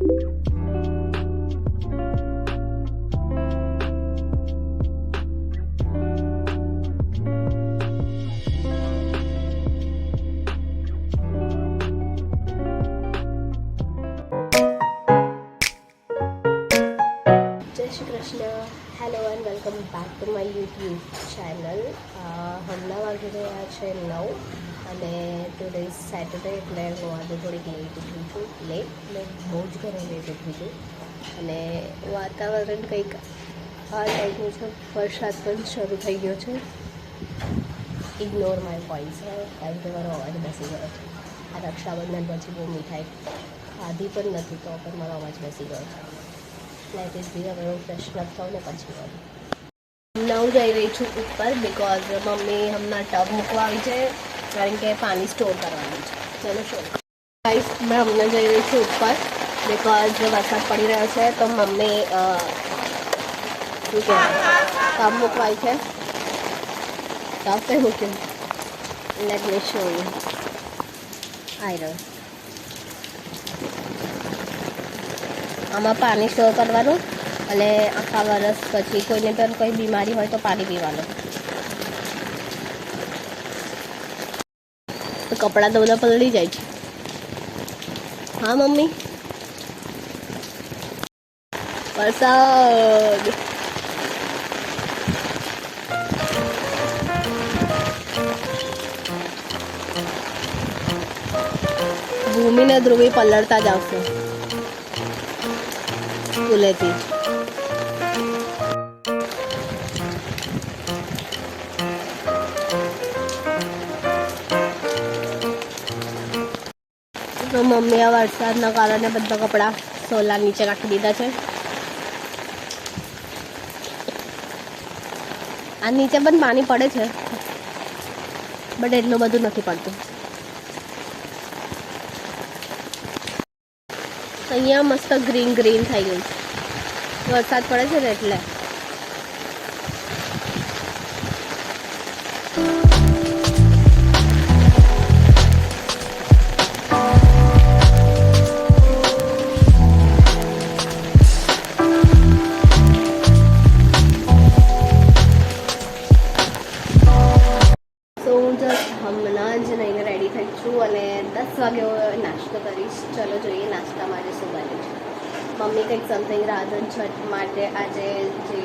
Hello and welcome back to my YouTube channel. હમણાં વાગે રહ્યા છે 9 અને ટુડે ઇઝ સેટરડે એટલે હું આજે થોડીક લેટ ઉઠી છું. લેટ બહુ જ ઘરે લેટ ઉઠી છું અને વાતાવરણ કંઈક આ ટાઈપનું છે. વરસાદ પણ શરૂ થઈ ગયો છે. ઇગ્નોર માય વોઇસ કારણ કે મારો અવાજ બેસી ગયો છે. આ રક્ષાબંધન પછી બહુ મીઠાઈ ખાધી પણ નથી તો પણ મારો અવાજ બેસી ગયો છે. લાઈટ ઇઝ બી હવે હું ફ્રેશ અપ થાઉં ને પછી કરું. હું જઈ રહી છું ઉપર બિકોઝ મમ્મી હમણાં ટબ મૂકવા આવી છે કારણ કે પાણી સ્ટોર કરવાનું છે. ચલો શો ગાઈસ, મેં હમણાં જઈ રહી છું ઉપર બિકોઝ વરસાદ પડી રહ્યો છે તો મમ્મી શું કહેવાય ટબ મૂકવાય છે. ટબ કંઈ મૂક્યું લેટ મી શો યુ. આઈ રહ્યો આમાં પાણી સ્ટોર કરવાનું અને આખા વરસ પછી કોઈને પણ કોઈ બીમારી હોય તો પાણી પીવાનું. કપડાં તો બધા પલળી જાય છે. હા મમ્મી, વરસાદ ભૂમિને ધ્રુવી પલળતા જ આવશે સ્કૂલેથી. તો મમ્મી આ વરસાદના કારણે બધા કપડાં સોલા નીચે રાખી દીધા છે. આ નીચે પણ પાણી પડે છે બટ એટલું બધું નથી પડતું. અહીંયા મસ્ત ગ્રીન ગ્રીન થઈ ગયું છે. વરસાદ પડે છે ને એટલે. હમણાં જ નહીં રેડી થઈ છું અને 10 વાગે નાસ્તો કરીશ. ચલો જોઈએ નાસ્તા માટે શું બન્યું છે. મમ્મી કંઈક સમથિંગ રાધન છઠ માટે આજે જે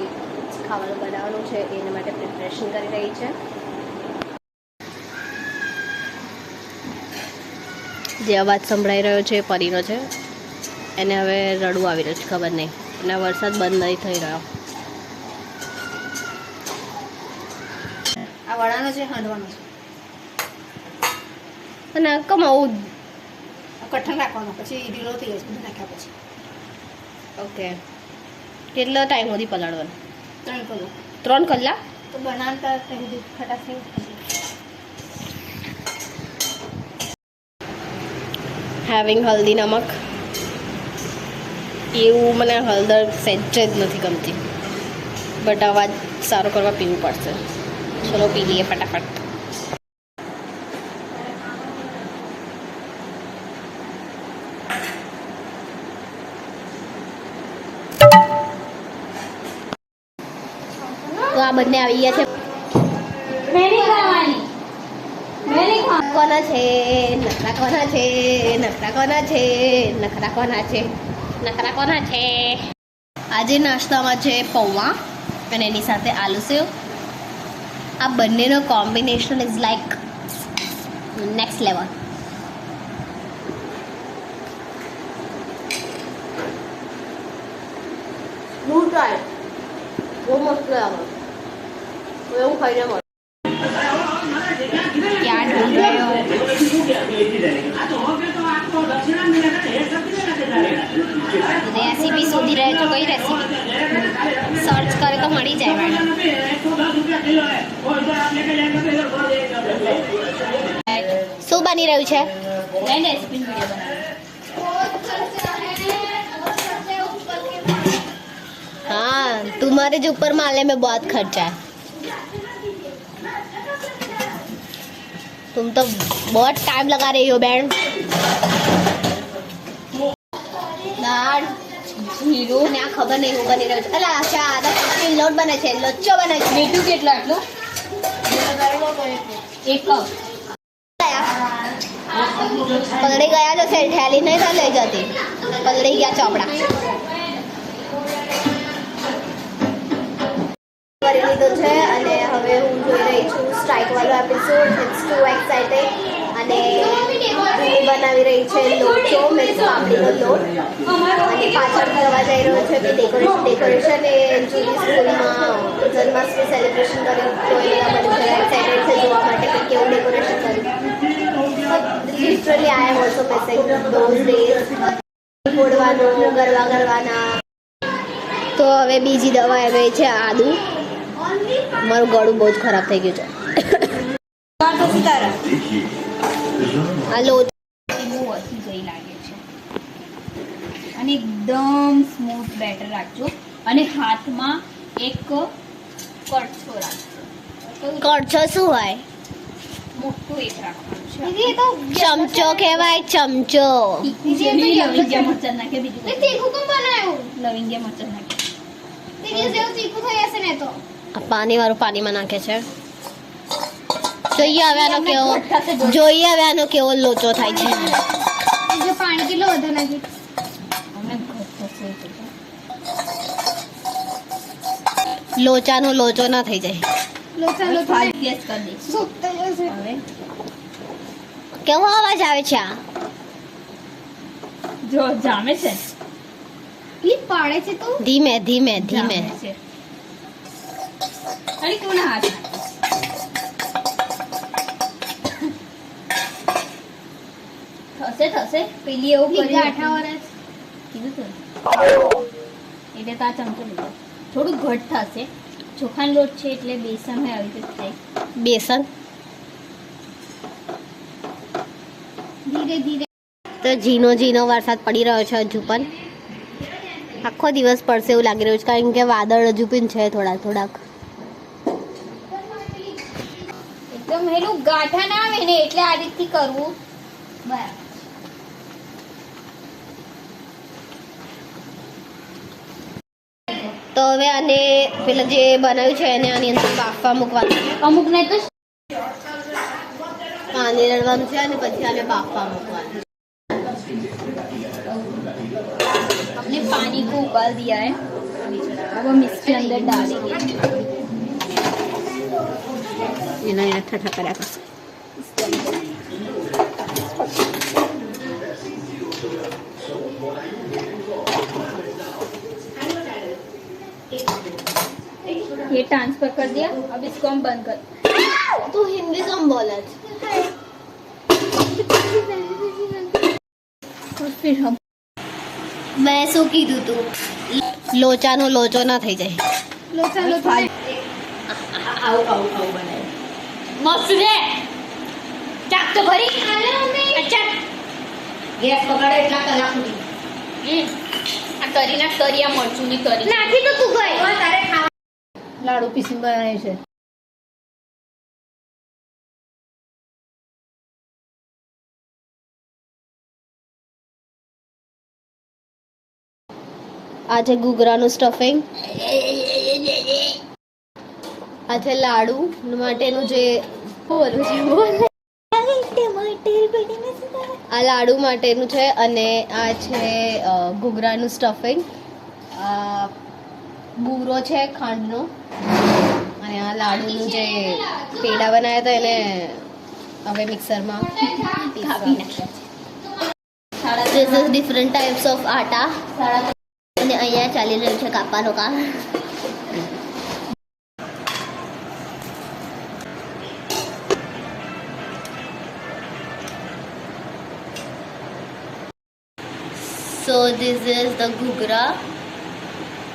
ખાવાનું બનાવવાનું છે એના માટે પ્રિપરેશન કરી રહી છે. જે અવાજ સંભળાઈ રહ્યો છે પરીનો છે. એને હવે રડવું આવી રહ્યું છે ખબર નહીં અને વરસાદ બંધ નહીં થઈ રહ્યો. આ વડાનો છે હાંડવાનો છે અને કમાવું કઠણ રાખવાનો પછી ઢીલો થઈ જાય બધું નાખ્યા પછી. ઓકે, કેટલો ટાઈમ સુધી પલાળવાનો? 3 કલાક. 3 કલાક તો બનાવતા પહેલી ખટાશી હેવિંગ હલ્દી નમક. એવું મને હળદર સહેજ જ નથી ગમતી બટ અવાજ સારો કરવા પીવું પડશે. ચલો પી લઈએ ફટાફટ. તો આ બંને આવી ગયા છે. કોના છે નખરા કોના છે નખરા કોના છે નખરા કોના છે નખરા કોના છે. આજે નાસ્તામાં છે પૌવા અને એની સાથે આલુ સેવ. આ બંનેનો combination is like next level. બહુ ટ્રાય બહુ મસ્ત લાગે. એવું ખાઈને મળે. क्या ढूंढ रहे हो? रेसिपी शोधी रहे तो कोई रेसिपी सर्च करे तो मળી જાય मैडम. શું બની રહ્યું છે? हाँ, तुम्हारे जो ऊपर माले में बहुत खर्चा है. तुम तो बहुत टाइम लगा रही हो बहन. दाल હીરો અને આ ખબર નહીં હું બની રહ્યો છું અલા અચ્છા આ તો લોટ બને છે લોચો બને છે મીઠું કેટલું આટલું એક કપ પલળી ગયા તો થેલી નહીં તો લઈ જતી પલળી ગયા ચોપડા કરી લીધું છે અને હવે હું જોઈ રહી છું સ્ટ્રાઇક વાળો એપિસોડ ઇટ્સ ટુ એક્સાઇટેડ અને હું બનાવી રહી છે લોચો મીન્સ પાપડીનો લોટ અને પાછળ કરવા જઈ રહ્યો છે કે ડેકોરેશન એ જૂની સ્કૂલમાં જન્માષ્ટમી સેલિબ્રેશન કર્યું તો એ બધા મને એક્સાઇટેડ છે જોવા માટે કે કેવું ડેકોરેશન કર્યું literally I am also missing those days ફોડવાનું ગરબા કરવાના તો હવે બીજી દવા આવી છે આદુ મારું ગળું બહુ જ ખરાબ થઈ ગયું છે આ લોટ બહુ ઓછી ગઈ લાગે છે અને એકદમ સ્મૂથ બેટર રાખજો અને હાથમાં એક કડછો રાખજો કડછો શું હોય મોટું એક રાખવાનું છે ચમચો કહેવાય ચમચો લવિંગિયા મરચાં નાખે બીજું લવિંગિયા મરચાં નાખે પાણી વાળું પાણીમાં નાખે છે જોઈએ હવે આનો કેવો લોચો થાય છે પાણી કેટલો વધુ નાખી અમને ઘટ થશે એટલે. લોચાનો લોચો ના થઈ જાય હવે ફાસ્ટ ગેસ કરી દઈશું હવે કેવો અવાજ આવે છે આ જો જામે છે પાડે છે તો ધીમે ધીમે ધીમે જામે છે અરે કોના હાથ થશે પેલી એવું કરી ગાંઠા વર્ષ કીધું તું એટલે તો આ ચમચો લીધો થોડું ઘટ થશે ચોખાનો લોટ છે એટલે બેસન હોય આવી રીતે થાય બેસન ધીરે ધીરે તો ઝીનો વરસાદ પડી રહ્યો છે હજુ પણ આખો દિવસ પડશે એવું લાગી રહ્યું છે કારણ કે વાદળ હજુ પણ છે થોડાક એકદમ હેલું ગાંઠા ના આવે ને એટલે આ રીતથી કરવું બરાબર તો હવે આને પેલા જે બનાવ્યું છે એને આની અંદર બાફવા મૂકવાનું છે અમુક ને તો પાણી રડવાનું છે અને પછી આને બાફવા મૂકવાનું हमने पानी को उबाल दिया है अब हम इसके अंदर डालेंगे એના ઠઠા કર્યા કરશે ये ट्रांसफर कर दिया अब इसको हम बंद कर તું હિન્દી કેમ બોલે છે और फिर हम મેં શું કીધું તું લોચાનો લોચો ના થઈ જાય લોચા લોચા આવું બનાવ્યું મસ્ત છે ચાક તો ખરી અચ્છા ગેસ પકડે એટલા કલાક સુધી આ તરીના તરિયા મરચુંની તરી નાખી તો તું ગઈ તારે ખાવા લાડુ પીસી બનાવે છે આ છે ઘૂઘરાનું સ્ટફિંગ આ છે લાડુ માટેનું જે આ લાડુ માટેનું છે અને આ છે ઘૂઘરાનું સ્ટફિંગ બૂરો છે ખાંડનો અને આ લાડુનું જે પેડા બનાવ્યા હતા એને હવે મિક્સરમાં કાપી નાખ્યા This is different types of આટા અને અહીંયા ચાલી રહ્યું છે કાપવાનું કામ સો ધીસ ઇઝ ધ ઘૂઘરા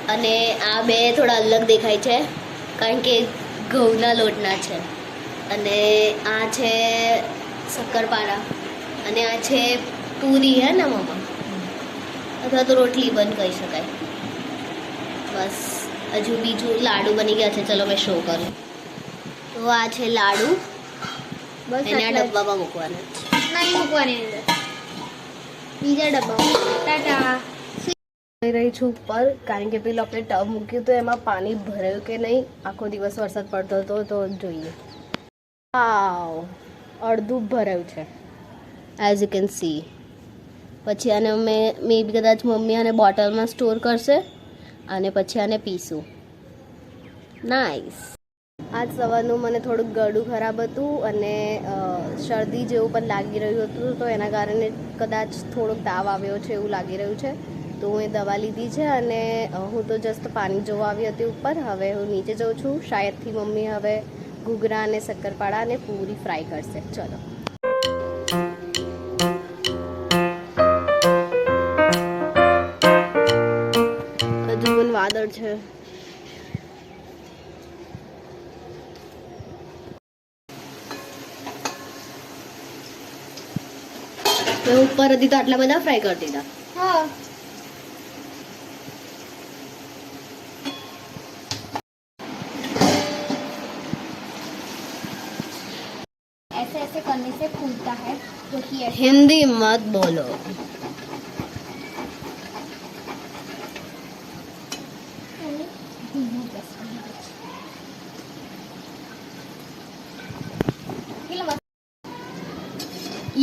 અને આ બે થોડા અલગ દેખાય છે કારણ કે ઘઉંના લોટના છે અને આ છે શક્કરપારા અને આ છે પૂરી હે ને મમ્મા અથવા તો રોટલી બંધ કહી શકાય બસ હજુ બીજું લાડુ બની ગયા છે ચલો મેં શો કરું તો આ છે લાડુ બસ એને આ ડબ્બામાં મૂકવાના નહીં મૂકવાની અંદર બીજા ડબ્બામાં ટાટા જઈ રહી છું ઉપર, કારણ કે પેલું આપણે ટબ મૂક્યું તો એમાં પાણી ભરાયું કે નહીં. આખો દિવસ વરસાદ પડતો હતો તો જોઈએ. વાવ, અડધું ભરાયું છે એઝ યુ કેન સી. પછી આને મે બી કદાચ મમ્મી આને બોટલમાં સ્ટોર કરશે અને પછી આને પીશું. નાઇસ. આજ સવારનું મને થોડુંક ગળું ખરાબ હતું અને શરદી જેવું પણ લાગી રહ્યું હતું, તો એના કારણે કદાચ થોડોક તાવ આવ્યો છે એવું લાગી રહ્યું છે. તો હું એ દવા લીધી છે અને હું તો જસ્ટ પાણી જોવા આવી હતી ઉપર. હવે હું નીચે જાઉં છું. શાયદથી મમ્મી હવે ઘૂઘરા અને શક્કરપારા અને પૂરી ફ્રાય કરશે. ચલો. હજુ પણ વાદળ છે. મેં ઉપર હતી તો આટલા બધા ફ્રાય કરી દીધા. हाँ ऐसे ऐसे करने से फूलता है, जो कि ऐसे हिंदी मत बोलो.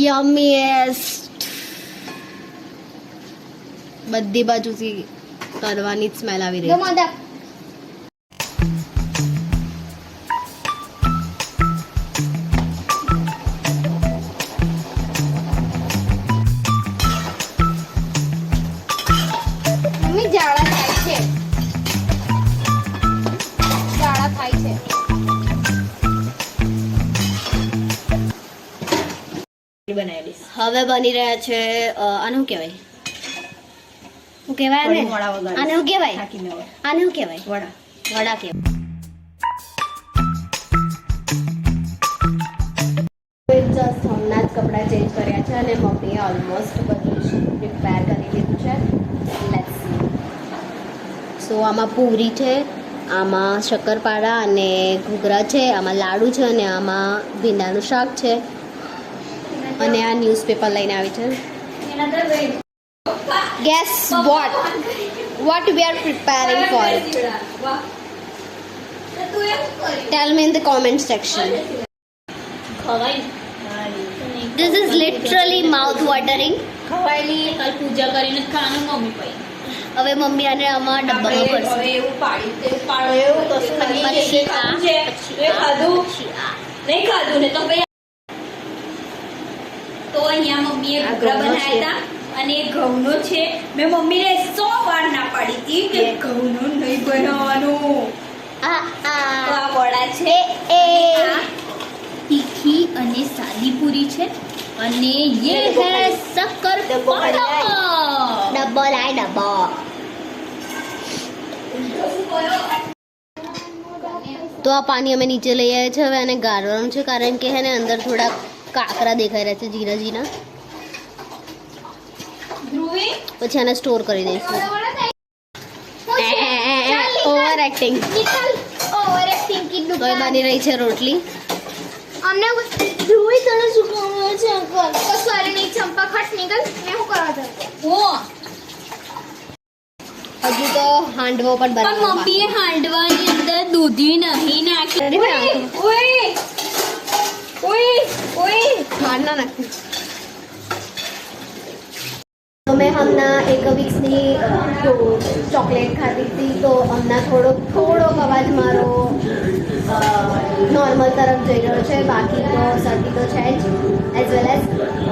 Yummiest. બધી બાજુથી તરવાની જ સ્મેલ આવી રહી છે. मदर મમ્મી જાડા થાય છે, જાડા થાય છે. હવે બની રહ્યા છે આને શું કહેવાય? શું કહેવાય આને? આને શું કહેવાય? આને શું કહેવાય? વડા. વડા કહેવાય. જસ્ટ હમણાં જ કપડાં ચેન્જ કર્યા છે અને મમ્મીએ ઓલમોસ્ટ બધું જ પ્રિપેર કરી લીધું છે. Let's see. સો આમાં પૂરી છે, આમાં શક્કરપારા અને ઘૂઘરા છે, આમાં લાડુ છે અને આમાં ભીંડાનું શાક છે. અને આ ન્યૂઝપેપર લઈને આવી છે. Gas what we are preparing for it. Tell me in the comment section. ખવાય This is literally mouth watering. ખવાયલી કાલ પૂજા કરીને ખાવાનું મમ્મી પઈ હવે મમ્મી આને આમાં ડબ્બામાં ભરશે. હવે એવું પાડી તે પાડો એવું કશું નહીં. પછી આ, ખાધું છે એ ખાધું પછી આ. નહીં ખાધું ને તો ભાઈ. તો અહીંયા મમ્મીએ આ ઘૂઘરા ઘઉંનો બનાવ્યા હતા અને એ ઘઉંનો છે. મેં મમ્મીને 100 વાર ના પાડી હતી કે ઘઉંનો નહીં બનાવવાનું. આ તો આ આ વડા છે, એ આ તીખી અને સાદી પૂરી છે અને યે હે શક્કરપારા. ડબ્બો લાય ડબ્બો. તો આ પાણી અમે નીચે લઈ આવ્યા છે. હવે આને ગાળવાનું છે કારણ કે હે ને અંદર થોડા કાકરા દેખાઈ રહ્યા છે જીરા જીરા. ધ્રુવી પછી આને સ્ટોર કરી દઈશું. Over acting. ઓવર એક્ટિંગ કી તો એ બની રહી છે રોટલી. અમને ધ્રુવી તને શું કામ છે અંકલ? તો સોરી નહીં ચંપા ખટ નીકળ. મેં શું કરવા જાઉં? હજુ તો હાંડવો પણ પણ બનાવવાનો મમ્મીએ હાંડવાની અંદર દૂધી નહીં નાખી. બાકી. ઓય ખાંડ ના નાખી. તો મેં હમણાં એક વીક્સની ચોકલેટ ખાધી હતી તો હમણાં થોડોક અવાજ મારો નોર્મલ તરફ જઈ રહ્યો છે. બાકી તો શરદી તો છે જ એઝ વેલ એઝ.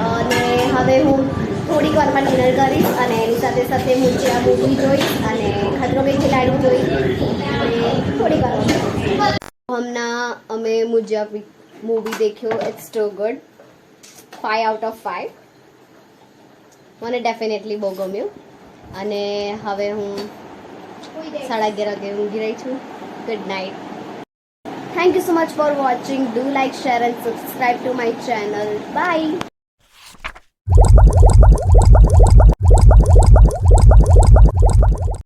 અને હવે હું થોડીક વારમાં ડિનર કરીશ અને એની સાથે સાથે મુજિયા મૂવી જોઈશ અને ખતરો કે ખિલાડી જોઈશ અને થોડીક વારમાં હમણાં અમે મુજિયા મૂવી દેખ્યો. It's too good. 5 out of 5. મને ડેફિનેટલી બહુ ગમ્યું. અને હવે હું 11:30 વાગે ઊંઘી રહી છું. Good night. Thank you so much for watching. Do like, share and subscribe to my channel. By.